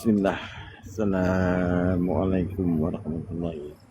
Bismillah. Assalamualaikum warahmatullahi wabarakatuh.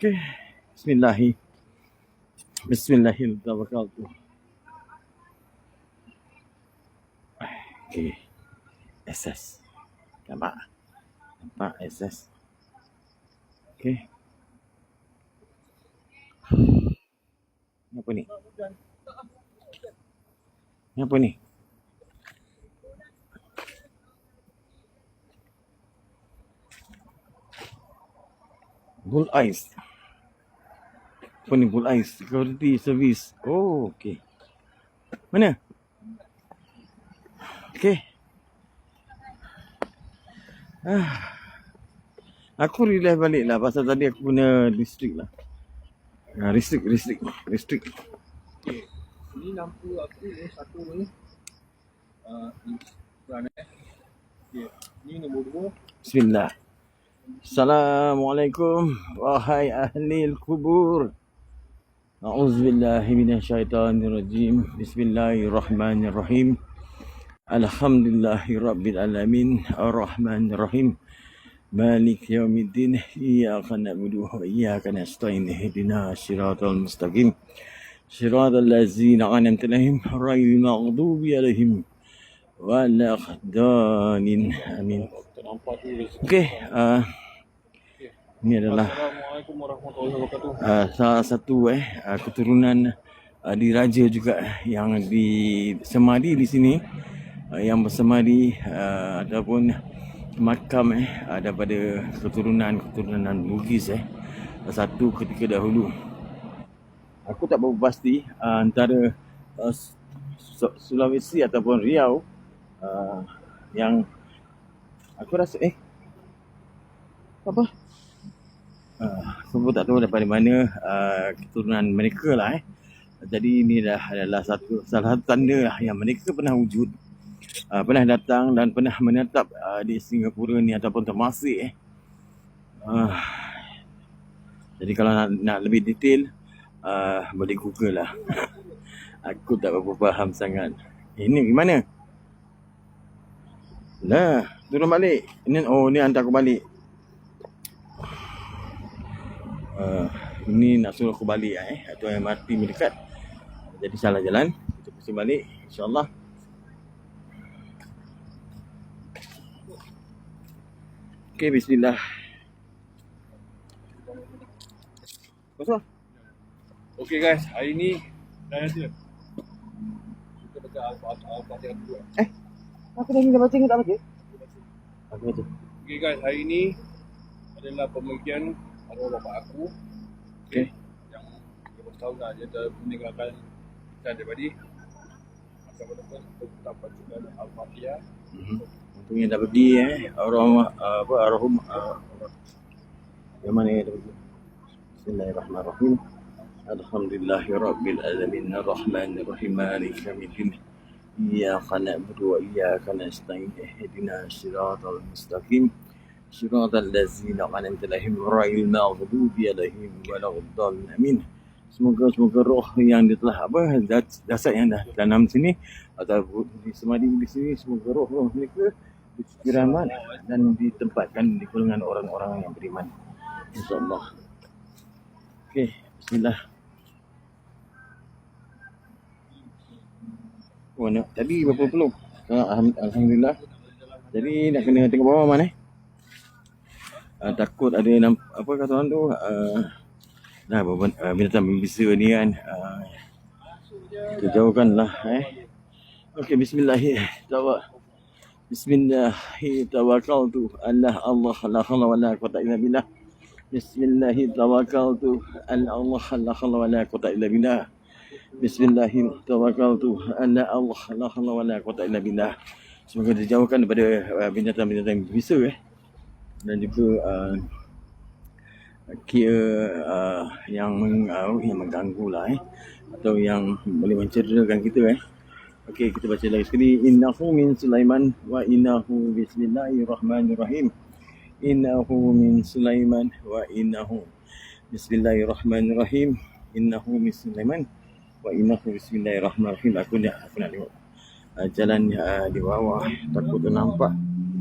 Okay. Bismillahirrahmanirrahim. Okay. SS. Nampak SS. Okay. Apa ni? Apa ni? Bull Eyes. Apa ni Bull Eyes? Security Service. Oh, okay. Mana? Okay. Aku relax balik lah pasal tadi aku guna restrict lah. Restrict. Okay. Ini lampu aku ni satu ni. Okay. Ini nombor 2. Bismillah. Assalamualaikum wahai ahli al-kubur. A'udzubillahi minasyaitonirrajim. Bismillahirrahmanirrahim. Alhamdulillahi rabbil alamin. Ar-Rahmanir-Rahim. Malik yaumiddin. Iyyaka na'budu wa iyyaka nasta'in. Ihdinas siratal mustaqim. Siratal ladzina an'amta 'alaihim ghairil maghdubi 'alaihim waladdallin. Amin. Okey, ini adalah Assalamualaikum warahmatullahi wabarakatuh. salah satu keturunan diraja juga yang disemadi di sini, yang bersemadi ataupun makam daripada keturunan Bugis satu ketika dahulu. Aku tak berapa pasti antara Sulawesi ataupun Riau yang aku rasa apa? Aku pun tak tahu daripada mana keturunan mereka lah Jadi ini adalah salah satu tanda lah yang mereka pernah wujud, pernah datang dan pernah menetap di Singapura ni ataupun termasuk jadi kalau nak lebih detail boleh Google lah. Aku tak berapa faham sangat. Ini gimana? Lah, turun balik. Ini hantar aku balik. Ini nak suruh aku balik atau MRT mendekat. Jadi salah jalan. Kita pusing balik insya-Allah. Okey, bismillah. Kosong. Okey guys, hari ni dah ada. Kita baca Al-Fatihah dulu. Aku dah baca ke tak baca? Aku baca. Okey guys, hari ni adalah pembagian arwah bapak aku. Okey. Yang dia bertahu dah dia dah meninggalkan kita daripada Assalamualaikum kita bacakan Al-Fatihah. Untungnya dah pergi arwah yang mana yang dah pergi. Bismillahirrahmanirrahim. Alhamdulillahirabbil alamin arrahmanirrahim maliki yaumiddin. Iyyaka na'budu wa iyyaka nasta'in ihdinas siratal mustaqim siratal ladzina an'amta 'alaihim ghairil maghdubi 'alaihim waladdallin. Amin. Semoga roh yang telah dasar yang dah tanam sini atau disemadi di sini, semoga roh mereka dirahmat dan ditempatkan di golongan orang-orang yang beriman, insya-Allah. Okey, bismillah. Tadi berapa puluh? Alhamdulillah. Jadi nak kena tengok bawah mana? Takut ada apa kata orang tu binatang berbisa ni kan. Kita jauhkanlah Okey, Bismillahirrahmanirrahim. Allah la haula wala quwwata illa billah. Bismillahirrahmanirrahim. Allah la haula wala quwwata illa billah. Bismillahirrahmanirrahim. Allah la haula wala quwwata illa billah. Semoga dijauhkan daripada binatang-binatang berbisa dan juga yang mengganggu lah atau yang boleh mencerdaskan kita. Okey, kita baca lagi sekali. Innahu min Sulaiman wa innahu bismillahirrahmanirrahim. Innahu min Sulaiman wa innahu bismillahirrahmanirrahim. Innahu min Sulaiman wa innahu bismillahirrahmanirrahim. Aku nak tengok jalan di bawah, takut ternampak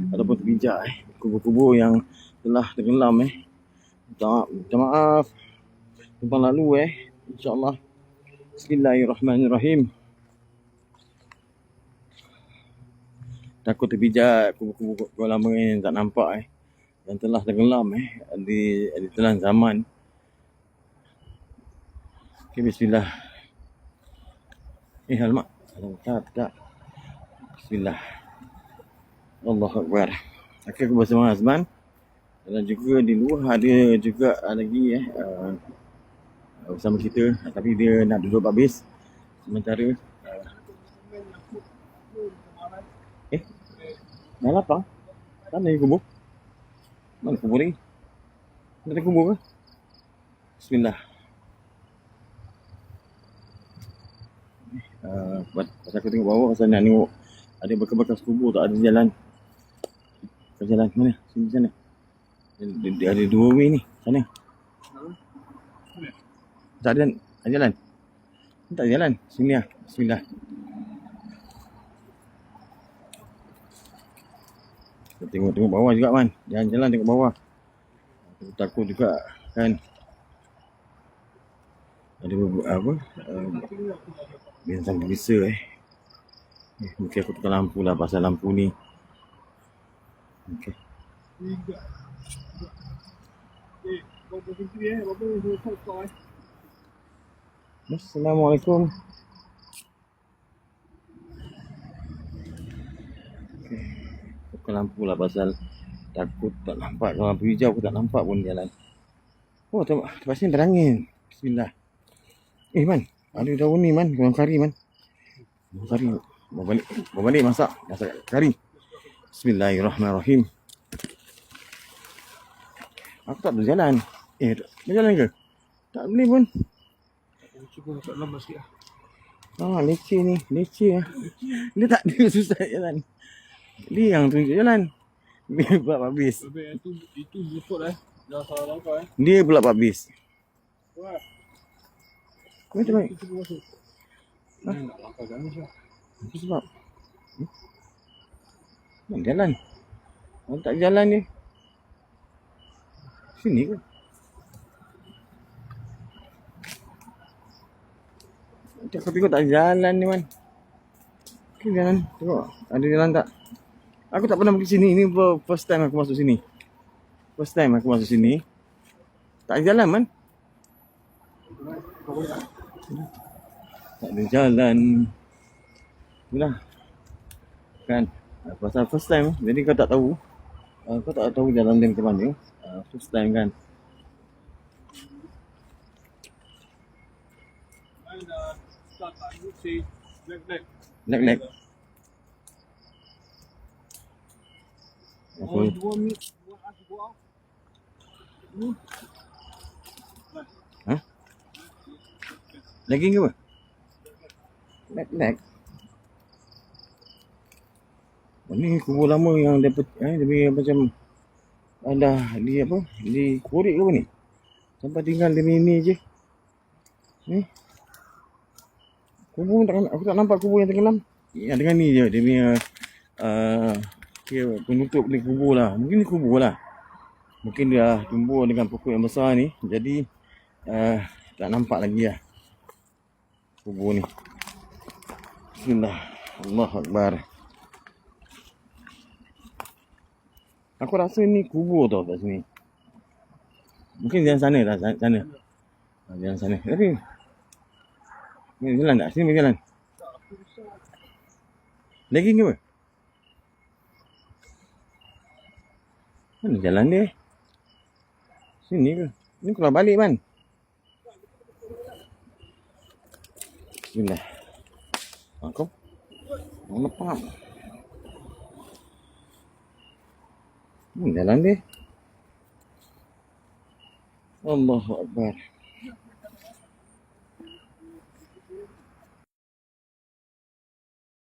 ataupun terbijak kubur-kubur yang telah tenggelam. Minta maaf tumpang lalu InsyaAllah. Bismillahirrahmanirrahim. Takut terbijak kubur-kubur lama yang tak nampak yang telah tenggelam di telan zaman. Okay, bismillah. Alamak. Tak. Bismillah. Allahu Akbar. Aku bersama Azman. Dan juga di luar ada juga lagi bersama kita. Tapi dia nak duduk habis. Sementara dah lapang. Mana yang kubur? Mana kubur ni? Ada kubur ke? Bismillah. Pasal aku tengok bawah, pasal nak tengok ada bekas-bekas kubur, tak ada jalan. Jalan mana? Sini sana. Dia ada 2 way ni. Sana. Tak ada jalan. Tak ada jalan. Sini lah. Bismillah. Tengok bawah juga man. Jalan tengok bawah. Aku takut juga kan. Ada apa? Bintang bisa mungkin aku tukar lampu lah pasal lampu ni. Okey. Assalamualaikum. Okay. Tukar lampu lah pasal takut tak nampak. Kalau lampu hijau aku tak nampak pun jalan. Oh, tempat sini terangin. Bismillah. Man, ada daun ni man, daun kari man. Daun kari. Bawa balik masak kari. Bismillahirrahmanirrahim. Aku tak berjalan. Berjalan ke? Tak boleh pun. Cuba kat dalam sikit leceh ni. Leceh Dia tak ada susah jalan. Dia yang tunjuk jalan. Dia pula habis. Itu luput Dah salah langkah Dia pula habis. Wah. Macam baik. Cuba masuk. Nak langkah ganas lah. Apa sebab? Nak jalan. Tak jalan ni. Sini ke? Aku tengok tak jalan ni man. Okay, jalan. Tengok. Ada jalan tak? Aku tak pernah pergi sini. Ini first time aku masuk sini. Tak ada jalan man. Tak ada jalan. Itulah. Kan. Pasal first time. Jadi kau tak tahu. Kau tak tahu jalan dia macam mana. First time kan. Lag. Apa? Lagging ke apa? Lag. Ni kubur lama yang dia macam ada dia apa? Di korek ke apa ni? Sampai tinggal dia ni je. Ni. Kubur aku tak nampak kubur yang tenggelam. Yang dengan ni je dia punya penutup ni kubur lah. Mungkin ni kubur lah. Mungkin dia tumbuh dengan pokok yang besar ni. Jadi tak nampak lagi lah kubur ni. Bismillah. Allahu Akbar. Aku rasa ni kubur tau kat sini. Mungkin jalan sana lah. Jalan sana. Tapi ni jalan tak? Sini berjalan. Lagi ke apa? Mana jalan dia? Sini ke? Ni keluar balik man. Bismillah. Kau lepak. Jalan dia. Allahu Akbar.